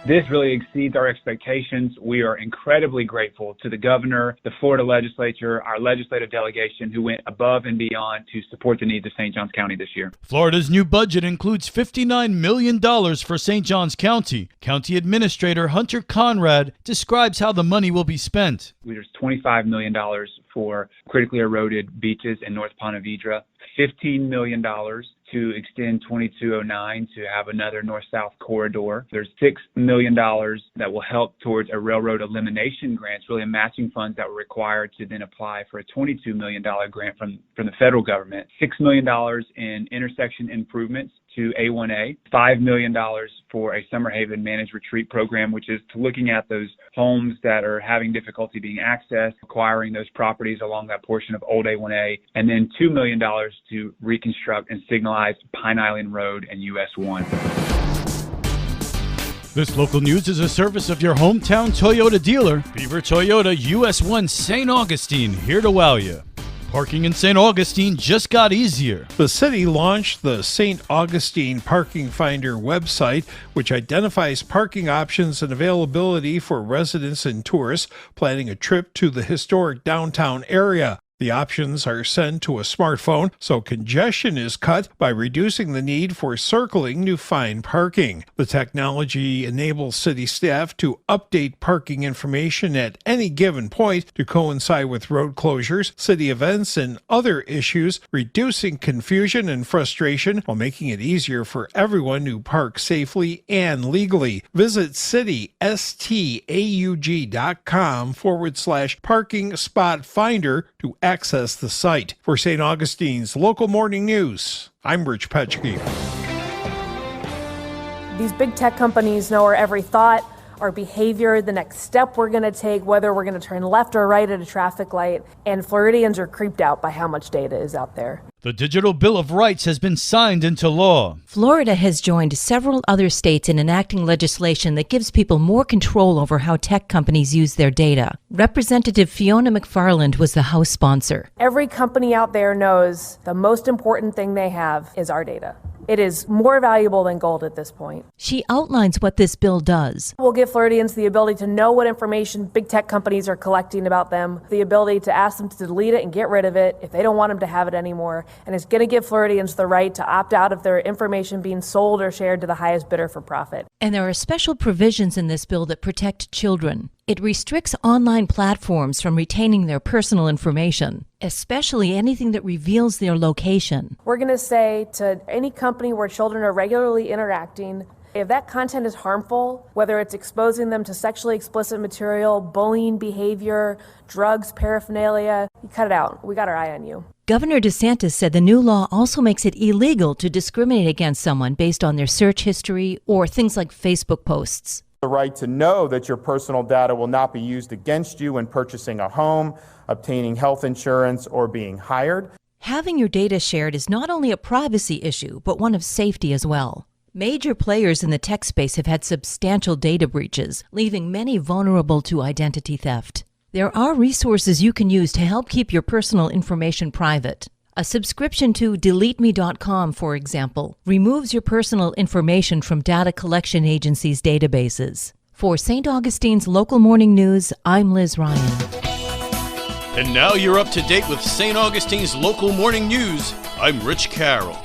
This really exceeds our expectations. We are incredibly grateful to the governor, the Florida legislature, our legislative delegation who went above and beyond to support the needs of St. Johns County this year. Florida's new budget includes $59 million for St. Johns County. County Administrator Hunter Conrad describes how the money will be spent. There's $25 million for critically eroded beaches in North Ponte Vedra, $15 million to extend 2209 to have another north-south corridor. There's $6 million that will help towards a railroad elimination grant, really matching funds that were required to then apply for a $22 million grant from the federal government. $6 million in intersection improvements to A1A, $5 million for a Summer Haven Managed Retreat program, which is looking at those homes that are having difficulty being accessed, acquiring those properties along that portion of Old A1A, and then $2 million to reconstruct and signalize Pine Island Road and US 1. This local news is a service of your hometown Toyota dealer, Beaver Toyota US 1 St. Augustine, here to wow you. Parking in St. Augustine just got easier. The city launched the St. Augustine Parking Finder website, which identifies parking options and availability for residents and tourists planning a trip to the historic downtown area. The options are sent to a smartphone, so congestion is cut by reducing the need for circling to find parking. The technology enables city staff to update parking information at any given point to coincide with road closures, city events, and other issues, reducing confusion and frustration while making it easier for everyone to park safely and legally. Visit citystaug.com/parking spot finder to access the site. For St. Augustine's Local Morning News, I'm Rich Petchke. These big tech companies know our every thought, our behavior, the next step we're going to take, whether we're going to turn left or right at a traffic light, and Floridians are creeped out by how much data is out there. The Digital Bill of Rights has been signed into law. Florida has joined several other states in enacting legislation that gives people more control over how tech companies use their data. Representative Fiona McFarland was the House sponsor. Every company out there knows the most important thing they have is our data. It is more valuable than gold at this point. She outlines what this bill does. We'll give Floridians the ability to know what information big tech companies are collecting about them, the ability to ask them to delete it and get rid of it if they don't want them to have it anymore, and it's going to give Floridians the right to opt out of their information being sold or shared to the highest bidder for profit. And there are special provisions in this bill that protect children. It restricts online platforms from retaining their personal information, especially anything that reveals their location. We're going to say to any company where children are regularly interacting, if that content is harmful, whether it's exposing them to sexually explicit material, bullying behavior, drugs, paraphernalia, you cut it out. We got our eye on you. Governor DeSantis said the new law also makes it illegal to discriminate against someone based on their search history or things like Facebook posts. The right to know that your personal data will not be used against you when purchasing a home, obtaining health insurance, or being hired. Having your data shared is not only a privacy issue, but one of safety as well. Major players in the tech space have had substantial data breaches, leaving many vulnerable to identity theft. There are resources you can use to help keep your personal information private. A subscription to DeleteMe.com, for example, removes your personal information from data collection agencies' databases. For St. Augustine's Local Morning News, I'm Liz Ryan. And now you're up to date with St. Augustine's Local Morning News. I'm Rich Carroll.